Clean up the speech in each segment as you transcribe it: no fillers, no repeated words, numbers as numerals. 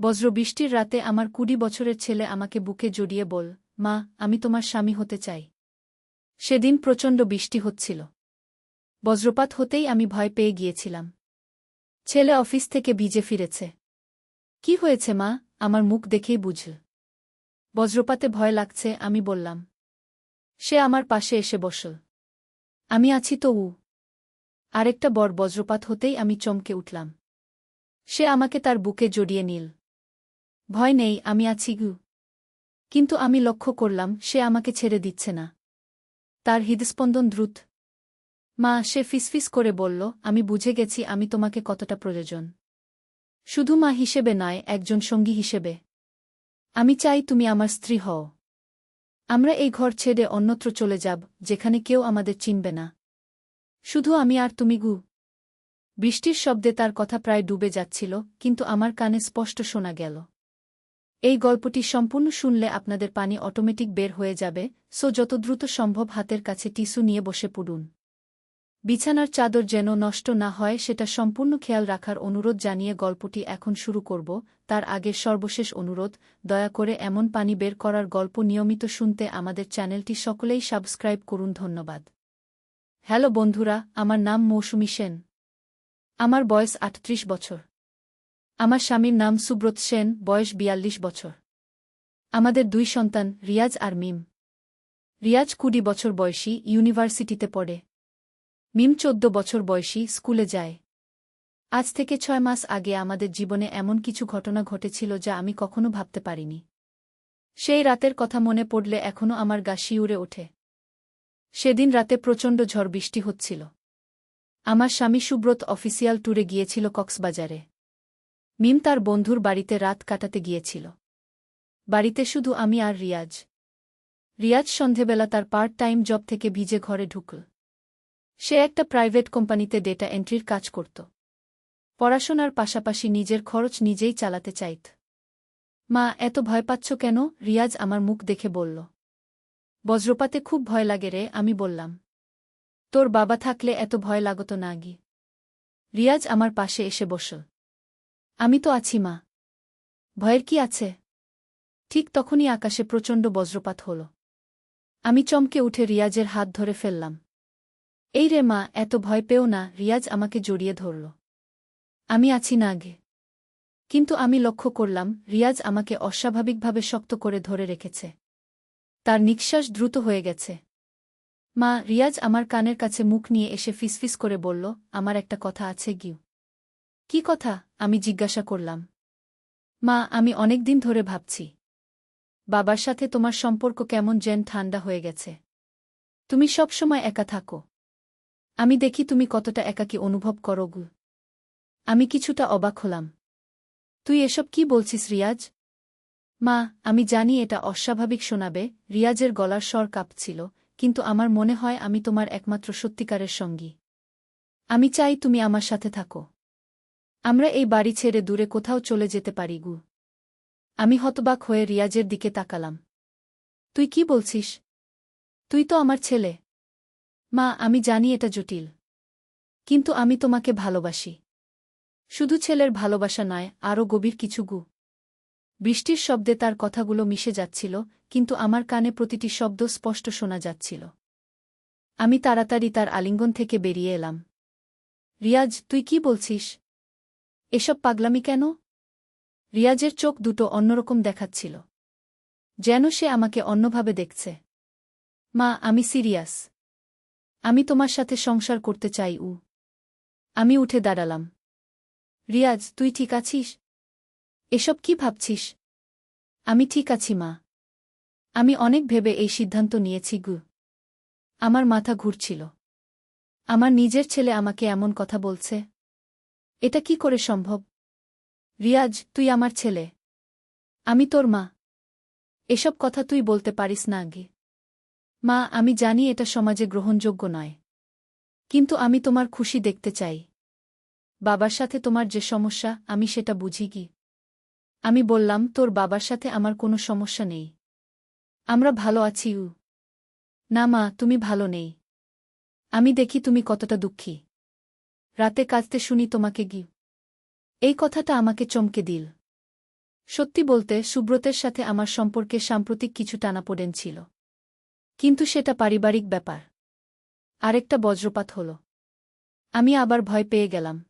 বজ্রবৃষ্টির রাতে আমার ২০ বছরের ছেলে আমাকে বুকে জড়িয়ে বল, মা, আমি তোমার স্বামী হতে চাই। সেদিন প্রচণ্ড বৃষ্টি হচ্ছিল। বজ্রপাত হতেই আমি ভয় পেয়ে গিয়েছিলাম। ছেলে অফিস থেকে ভিজে ফিরেছে। কি হয়েছে মা? আমার মুখ দেখেই বুঝল। বজ্রপাতে ভয় লাগছে, আমি বললাম। সে আমার পাশে এসে বসল। আমি আছি তো। আরেকটা বড় বজ্রপাত হতেই আমি চমকে উঠলাম। সে আমাকে তার বুকে জড়িয়ে নিল। ভয় নেই, আমি আছি গু। কিন্তু আমি লক্ষ্য করলাম সে আমাকে ছেড়ে দিচ্ছে না। তার হৃদস্পন্দন দ্রুত। মা, সে ফিসফিস করে বলল, আমি বুঝে গেছি আমি তোমাকে কতটা প্রয়োজন। শুধু মা হিসেবে নয়, একজন সঙ্গী হিসেবে। আমি চাই তুমি আমার স্ত্রী হও। আমরা এই ঘর ছেড়ে অন্যত্র চলে যাব, যেখানে কেউ আমাদের চিনবে না। শুধু আমি আর তুমি গু। বৃষ্টির শব্দে তার কথা প্রায় ডুবে যাচ্ছিল, কিন্তু আমার কানে স্পষ্ট শোনা গেল। এই গল্পটি সম্পূর্ণ শুনলে আপনাদের পানি অটোমেটিক বের হয়ে যাবে, সো যত দ্রুত সম্ভব হাতের কাছে টিস্যু নিয়ে বসে পড়ুন। বিছানার চাদর যেন নষ্ট না হয় সেটা সম্পূর্ণ খেয়াল রাখার অনুরোধ জানিয়ে গল্পটি এখন শুরু করব। তার আগের সর্বশেষ অনুরোধ, দয়া করে এমন পানি বের করার গল্প নিয়মিত শুনতে আমাদের চ্যানেলটি সকলেই সাবস্ক্রাইব করুন। ধন্যবাদ। হ্যালো বন্ধুরা, আমার নাম মৌসুমী সেন। আমার বয়স ৩৮ বছর। আমার স্বামীর নাম সুব্রত সেন, বয়স ৪২ বছর। আমাদের ২ সন্তান, রিয়াজ আর মিম। রিয়াজ ২০ বছর বয়সী, ইউনিভার্সিটিতে পড়ে। মিম ১৪ বছর বয়সী, স্কুলে যায়। আজ থেকে ৬ মাস আগে আমাদের জীবনে এমন কিছু ঘটনা ঘটেছিল যা আমি কখনো ভাবতে পারিনি। সেই রাতের কথা মনে পড়লে এখনও আমার গা শিউরে ওঠে। সেদিন রাতে প্রচণ্ড ঝড় বৃষ্টি হচ্ছিল। আমার স্বামী সুব্রত অফিসিয়াল ট্যুরে গিয়েছিল কক্সবাজারে। মিম তার বন্ধুর বাড়িতে রাত কাটাতে গিয়েছিল। বাড়িতে শুধু আমি আর রিয়াজ। রিয়াজ সন্ধেবেলা তার পার্ট টাইম জব থেকে ভিজে ঘরে ঢুকল। সে একটা প্রাইভেট কোম্পানিতে ডেটা এন্ট্রির কাজ করত। পড়াশোনার পাশাপাশি নিজের খরচ নিজেই চালাতে চাইত। মা, এত ভয় পাচ্ছ কেন? রিয়াজ আমার মুখ দেখে বলল। বজ্রপাতে খুব ভয় লাগে রে, আমি বললাম। তোর বাবা থাকলে এত ভয় লাগত না গি। রিয়াজ আমার পাশে এসে বসল। আমি তো আছি মা। ভয়ের কি আছে? ঠিক তখনই আকাশে প্রচণ্ড বজ্রপাত হল। আমি চমকে উঠে রিয়াজের হাত ধরে ফেললাম। এই রে মা, এত ভয় পেও না। রিয়াজ আমাকে জড়িয়ে ধরল। আমি আছি না গে। কিন্তু আমি লক্ষ্য করলাম রিয়াজ আমাকে অস্বাভাবিকভাবে শক্ত করে ধরে রেখেছে। তার নিঃশ্বাস দ্রুত হয়ে গেছে। মা, রিয়াজ আমার কানের কাছে মুখ নিয়ে এসে ফিসফিস করে বলল, আমার একটা কথা আছে গিউ। কি কথা? আমি জিজ্ঞাসা করলাম। মা, আমি অনেক দিন ধরে ভাবছি বাবার সাথে তোমার সম্পর্ক কেমন যেন ঠান্ডা হয়ে গেছে। তুমি সব সময় একা থাকো। আমি দেখি তুমি কতটা একাকী অনুভব করো গু। আমি কিছুটা অবাক হলাম। তুই এসব কি বলছিস রিয়াজ? মা, আমি জানি এটা অস্বাভাবিক শোনাবে। রিয়াজের গলার স্বর কাঁপছিল, কিন্তু আমার মনে হয় আমি তোমার একমাত্র সত্যিকারের সঙ্গী। আমি চাই তুমি আমার সাথে থাকো। আমরা এই বাড়ি ছেড়ে দূরে কোথাও চলে যেতে পারি গু। আমি হতবাক হয়ে রিয়াজের দিকে তাকালাম। তুই কি বলছিস? তুই তো আমার ছেলে। মা, আমি জানি এটা জটিল। কিন্তু আমি তোমাকে ভালোবাসি। শুধু ছেলের ভালোবাসা নয়, আরও গভীর কিছু গু। বৃষ্টির শব্দে তার কথাগুলো মিশে যাচ্ছিল, কিন্তু আমার কানে প্রতিটি শব্দ স্পষ্ট শোনা যাচ্ছিল। আমি তাড়াতাড়ি তার আলিঙ্গন থেকে বেরিয়ে এলাম। রিয়াজ, তুই কি বলছিস? এসব পাগলামি কেন? রিয়াজের চোখ দুটো অন্যরকম দেখাচ্ছিল। যেন সে আমাকে অন্যভাবে দেখছে। মা, আমি সিরিয়াস। আমি তোমার সাথে সংসার করতে চাই। আমি উঠে দাঁড়ালাম। রিয়াজ, তুই ঠিক আছিস? এসব কি ভাবছিস? আমি ঠিক আছি মা। আমি অনেক ভেবে এই সিদ্ধান্ত নিয়েছি গু। আমার মাথা ঘুরছিল। আমার নিজের ছেলে আমাকে এমন কথা বলছে। এটা কি করে সম্ভব? রিয়াজ, তুই আমার ছেলে। আমি তোর মা। এসব কথা তুই বলতে পারিস না আগে। মা, আমি জানি এটা সমাজে গ্রহণযোগ্য নয়। কিন্তু আমি তোমার খুশি দেখতে চাই। বাবার সাথে তোমার যে সমস্যা, আমি সেটা বুঝি কি। আমি বললাম, তোর বাবার সাথে আমার কোনো সমস্যা নেই। আমরা ভালো আছি। না মা, তুমি ভালো নেই। আমি দেখি তুমি কতটা দুঃখী। রাতে কাঁদতে শুনি তোমাকে গি। এই কথাটা আমাকে চমকে দিল। সত্যি বলতে সুব্রতের সাথে আমার সম্পর্কে সাম্প্রতিক কিছু টানাপোড়েন ছিল। কিন্তু সেটা পারিবারিক ব্যাপার। আরেকটা বজ্রপাত হল। আমি আবার ভয় পেয়ে গেলাম।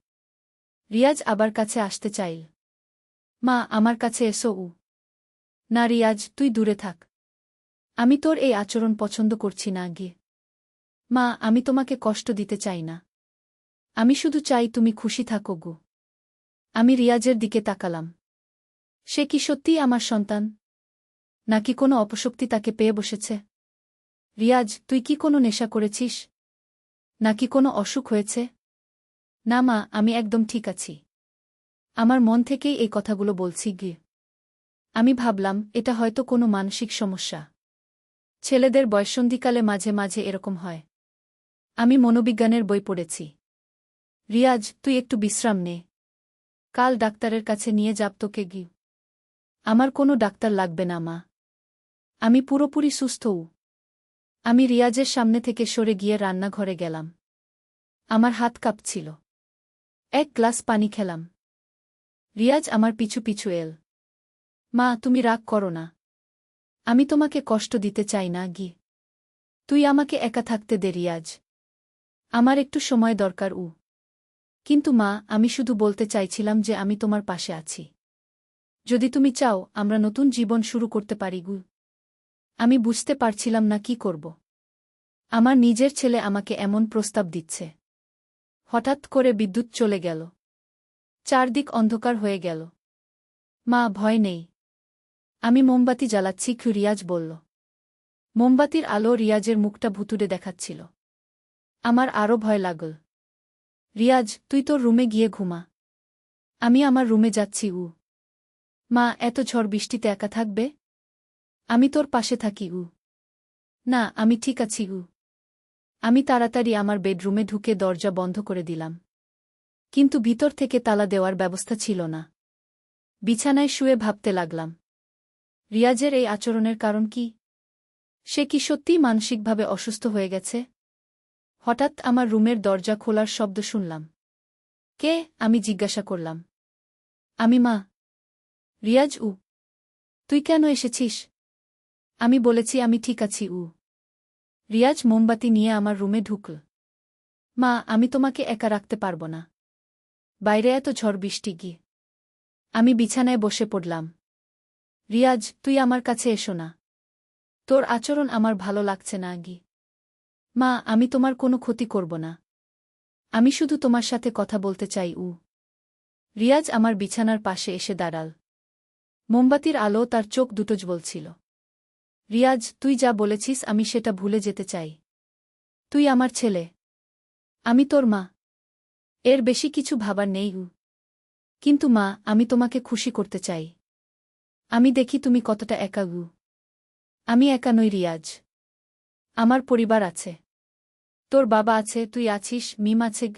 রিয়াজ আবার কাছে আসতে চাইল। মা, আমার কাছে এসো। না রিয়াজ, তুই দূরে থাক। আমি তোর এই আচরণ পছন্দ করছি না গিয়ে। মা, আমি তোমাকে কষ্ট দিতে চাই না। আমি শুধু চাই তুমি খুশি থাকো গো। আমি রিয়াজের দিকে তাকালাম। সে কি সত্যিই আমার সন্তান? নাকি কোনো অপশক্তি তাকে পেয়ে বসেছে? রিয়াজ, তুই কি কোনো নেশা করেছিস? নাকি কোনো অসুখ হয়েছে? না মা, আমি একদম ঠিক আছি। আমার মন থেকেই এই কথাগুলো বলছি গিয়ে। আমি ভাবলাম এটা হয়তো কোনো মানসিক সমস্যা। ছেলেদের বয়ঃসন্ধিকালে মাঝে মাঝে এরকম হয়। আমি মনোবিজ্ঞানের বই পড়েছি। রিয়াজ, তুই একটু বিশ্রাম নে। কাল ডাক্তারের কাছে নিয়ে যাব তোকে গিয়ে। আমার কোনো ডাক্তার লাগবে না মা। আমি পুরোপুরি সুস্থও। আমি রিয়াজের সামনে থেকে সরে গিয়ে রান্নাঘরে গেলাম। আমার হাত কাঁপছিল। এক গ্লাস পানি খেলাম। রিয়াজ আমার পিছু পিছু এল। মা, তুমি রাগ করো না। আমি তোমাকে কষ্ট দিতে চাই না গি। তুই আমাকে একা থাকতে দে রিয়াজ। আমার একটু সময় দরকার। কিন্তু মা, আমি শুধু বলতে চাইছিলাম যে আমি তোমার পাশে আছি। যদি তুমি চাও আমরা নতুন জীবন শুরু করতে পারি গু। আমি বুঝতে পারছিলাম না কি করব। আমার নিজের ছেলে আমাকে এমন প্রস্তাব দিচ্ছে। হঠাৎ করে বিদ্যুৎ চলে গেল। চারদিক অন্ধকার হয়ে গেল। মা, ভয় নেই। আমি মোমবাতি জ্বালাচ্ছি, রিয়াজ বলল। মোমবাতির আলো রিয়াজের মুখটা ভুতুড়ে দেখাচ্ছিল। আমার আরও ভয় লাগল। রিয়াজ, তুই তোর রুমে গিয়ে ঘুমা। আমি আমার রুমে যাচ্ছি। মা, এত ঝড় বৃষ্টিতে একা থাকবে? আমি তোর পাশে থাকি। না, আমি ঠিক আছি। আমি তাড়াতাড়ি আমার বেডরুমে ঢুকে দরজা বন্ধ করে দিলাম। কিন্তু ভিতর থেকে তালা দেওয়ার ব্যবস্থা ছিল না। বিছানায় শুয়ে ভাবতে লাগলাম, রিয়াজের এই আচরণের কারণ কি? সে কি সত্যিই মানসিকভাবে অসুস্থ হয়ে গেছে? হঠাৎ আমার রুমের দরজা খোলার শব্দ শুনলাম। কে? আমি জিজ্ঞাসা করলাম। আমি মা। রিয়াজ, তুই কেন এসেছিস? আমি বলেছি আমি ঠিক আছি। রিয়াজ মোমবাতি নিয়ে আমার রুমে ঢুকল। মা, আমি তোমাকে একা রাখতে পারব না। বাইরে এত ঝড় বৃষ্টি গিয়ে। আমি বিছানায় বসে পড়লাম। রিয়াজ, তুই আমার কাছে এসো না। তোর আচরণ আমার ভালো লাগছে না গি। মা, আমি তোমার কোনো ক্ষতি করব না। আমি শুধু তোমার সাথে কথা বলতে চাই। রিয়াজ আমার বিছানার পাশে এসে দাঁড়াল। মোমবাতির আলো তার চোখ দুটো জ্বলছিল। রিয়াজ, তুই যা বলেছিস আমি সেটা ভুলে যেতে চাই। তুই আমার ছেলে। আমি তোর মা। এর বেশি কিছু ভাবার নেই। কিন্তু মা, আমি তোমাকে খুশি করতে চাই। আমি দেখি তুমি কতটা একা। আমি একা নই রিয়াজ। আমার পরিবার আছে। তোর বাবা আছে, তুই আছিস, মিম আছে।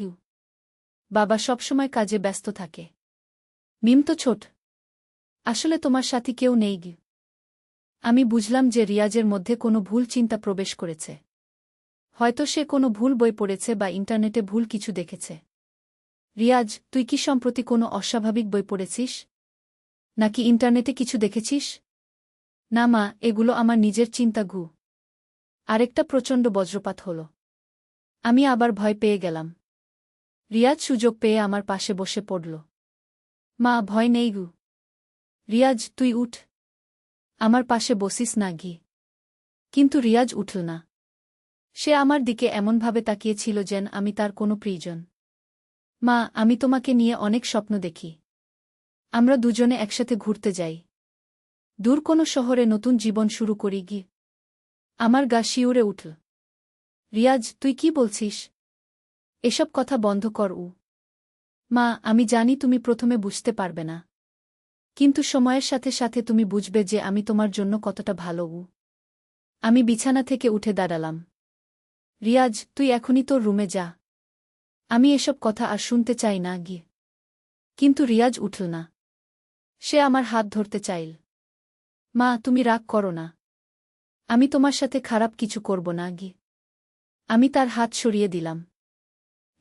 বাবা সবসময় কাজে ব্যস্ত থাকে। মিম তো ছোট। আসলে তোমার সাথী কেউ নেই। আমি বুঝলাম যে রিয়াজের মধ্যে কোনো ভুল চিন্তা প্রবেশ করেছে। হয়তো সে কোনো ভুল বই পড়েছে বা ইন্টারনেটে ভুল কিছু দেখেছে। রিয়াজ, তুই কি সম্প্রতি কোনো অস্বাভাবিক বই পড়েছিস? নাকি ইন্টারনেটে কিছু দেখেছিস? না মা, এগুলো আমার নিজের চিন্তা। আরেকটা প্রচণ্ড বজ্রপাত হল। আমি আবার ভয় পেয়ে গেলাম। রিয়াজ সুযোগ পেয়ে আমার পাশে বসে পড়ল। মা, ভয় নেই। রিয়াজ, তুই উঠ। আমার পাশে বসিস না গি। কিন্তু রিয়াজ উঠল না। সে আমার দিকে এমনভাবে তাকিয়েছিল যেন আমি তার কোনো প্রিয়জন। মা, আমি তোমাকে নিয়ে অনেক স্বপ্ন দেখি। আমরা দুজনে একসাথে ঘুরতে যাই। দূর কোনো শহরে নতুন জীবন শুরু করি গি। আমার গা শিউরে উঠল। রিয়াজ, তুই কি বলছিস? এসব কথা বন্ধ কর। মা, আমি জানি তুমি প্রথমে বুঝতে পারবে না। কিন্তু সময়ের সাথে সাথে তুমি বুঝবে যে আমি তোমার জন্য কতটা ভালো। আমি বিছানা থেকে উঠে দাঁড়ালাম। রিয়াজ, তুই এখনই তোর রুমে যা। আমি এসব কথা আর শুনতে চাই না গিয়ে। কিন্তু রিয়াজ উঠল না। সে আমার হাত ধরতে চাইল। মা, তুমি রাগ করো না। আমি তোমার সাথে খারাপ কিছু করব না গি। আমি তার হাত সরিয়ে দিলাম।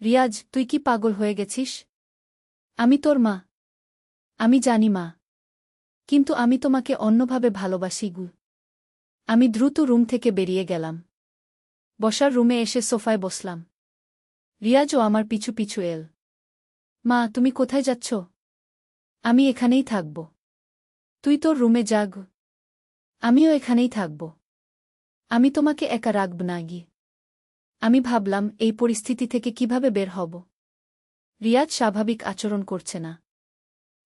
রিয়াজ, তুই কি পাগল হয়ে গেছিস? আমি তোর মা। আমি জানি মা। কিন্তু আমি তোমাকে অন্যভাবে ভালোবাসি গু। আমি দ্রুত রুম থেকে বেরিয়ে গেলাম। বসার রুমে এসে সোফায় বসলাম। রিয়াজও আমার পিছু পিছু এল। মা, তুমি কোথায় যাচ্ছ? আমি এখানেই থাকব। তুই তোর রুমে যা গু। আমিও এখানেই থাকব। আমি তোমাকে একা রাখব না গি। আমি ভাবলাম এই পরিস্থিতি থেকে কিভাবে বের হব। রিয়াজ স্বাভাবিক আচরণ করছে না।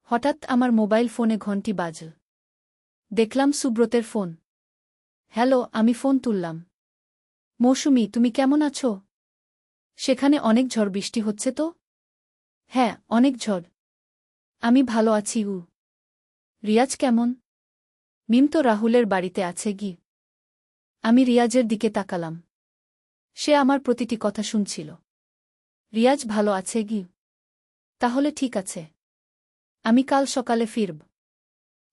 হঠাৎ আমার মোবাইল ফোনে ঘণ্টি বাজল। দেখলাম সুব্রতের ফোন। হ্যালো, আমি ফোন তুললাম। মৌসুমী, তুমি কেমন আছো? সেখানে অনেক ঝড় বৃষ্টি হচ্ছে তো? হ্যাঁ, অনেক ঝড়। আমি ভালো আছি উ। রিয়াজ কেমন? মিম তো রাহুলের বাড়িতে আছে গি। আমি রিয়াজের দিকে তাকালাম। সে আমার প্রতিটি কথা শুনছিল। রিয়াজ ভালো আছে গি? তাহলে ঠিক আছে। আমি কাল সকালে ফিরব।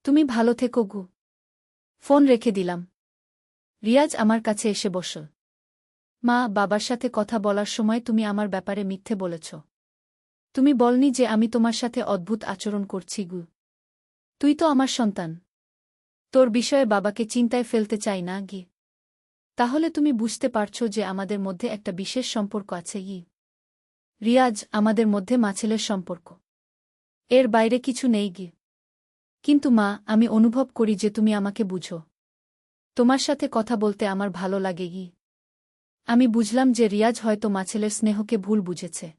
তুমি ভালো থেকো গু। ফোন রেখে দিলাম। রিয়াজ আমার কাছে এসে বসল। মা, বাবার সাথে কথা বলার সময় তুমি আমার ব্যাপারে মিথ্যে বলেছ। তুমি বলনি যে আমি তোমার সাথে অদ্ভুত আচরণ করছি গু। তুই তো আমার সন্তান। তোর বিষয়ে বাবাকে চিন্তায় ফেলতে চাই না গি। তাহলে তুমি বুঝতে পারছো যে আমাদের মধ্যে একটা বিশেষ সম্পর্ক আছে ই। রিয়াজ, আমাদের মধ্যে মাছেলের সম্পর্ক। এর বাইরে কিছু নেই গি। কিন্তু মা, আমি অনুভব করি যে তুমি আমাকে বুঝো। তোমার সাথে কথা বলতে আমার ভালো লাগে গি। আমি বুঝলাম যে রিয়াজ হয়তো মাছেলের স্নেহকে ভুল বুঝেছে।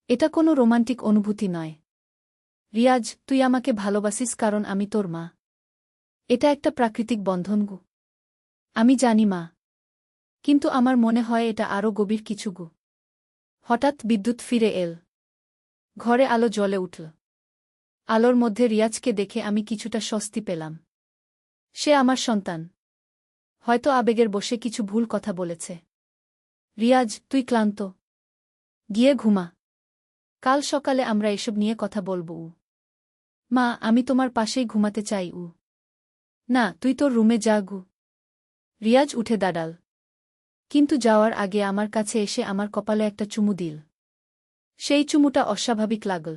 এটা কোনো রোমান্টিক অনুভূতি নয়। রিয়াজ, তুই আমাকে ভালোবাসিস কারণ আমি তোর মা। এটা একটা প্রাকৃতিক বন্ধন গু। আমি জানি মা। কিন্তু আমার মনে হয় এটা আরও গভীর কিছু গু। হঠাৎ বিদ্যুৎ ফিরে এল। ঘরে আলো জ্বলে উঠল। আলোর মধ্যে রিয়াজকে দেখে আমি কিছুটা স্বস্তি পেলাম। সে আমার সন্তান। হয়তো আবেগের বশে কিছু ভুল কথা বলেছে। রিয়াজ, তুই ক্লান্ত। গিয়ে ঘুমা। কাল সকালে আমরা এসব নিয়ে কথা বলব উ। মা, আমি তোমার পাশেই ঘুমাতে চাই উ। না, তুই তোর রুমে যা গু। রিয়াজ উঠে দাঁড়াল। কিন্তু যাওয়ার আগে আমার কাছে এসে আমার কপালে একটা চুমু দিল। সেই চুমুটা অস্বাভাবিক লাগল।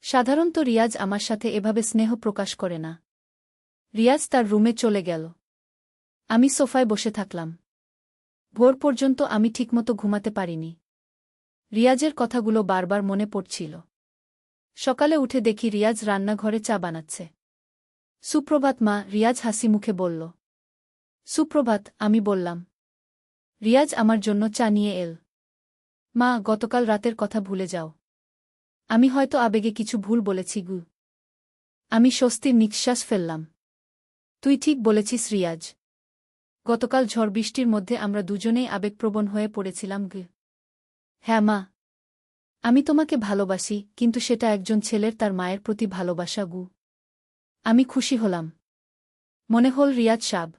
সাধারণত রিয়াজ আমার সাথে এভাবে স্নেহ প্রকাশ করে না। রিয়াজ তার রুমে চলে গেল। আমি সোফায় বসে থাকলাম। ভোর পর্যন্ত আমি ঠিকমতো ঘুমাতে পারিনি। রিয়াজের কথাগুলো বারবার মনে পড়ছিল। সকালে উঠে দেখি রিয়াজ রান্নাঘরে চা বানাচ্ছে। সুপ্রভাত মা, রিয়াজ হাসি মুখে বলল। সুপ্রভাত, আমি বললাম। রিয়াজ আমার জন্য চা নিয়ে এল। মা, গতকাল রাতের কথা ভুলে যাও। আমি হয়তো আবেগে কিছু ভুল বলেছি গু। আমি স্বস্তির নিঃশ্বাস ফেললাম। তুই ঠিক বলেছিস রিয়াজ। গতকাল ঝড় বৃষ্টির মধ্যে আমরা দুজনেই আবেগপ্রবণ হয়ে পড়েছিলাম গু। হ্যাঁ মা। আমি তোমাকে ভালোবাসি, কিন্তু সেটা একজন ছেলের তার মায়ের প্রতি ভালোবাসা গু। আমি খুশি হলাম। মনে হল রিয়াজ সাব।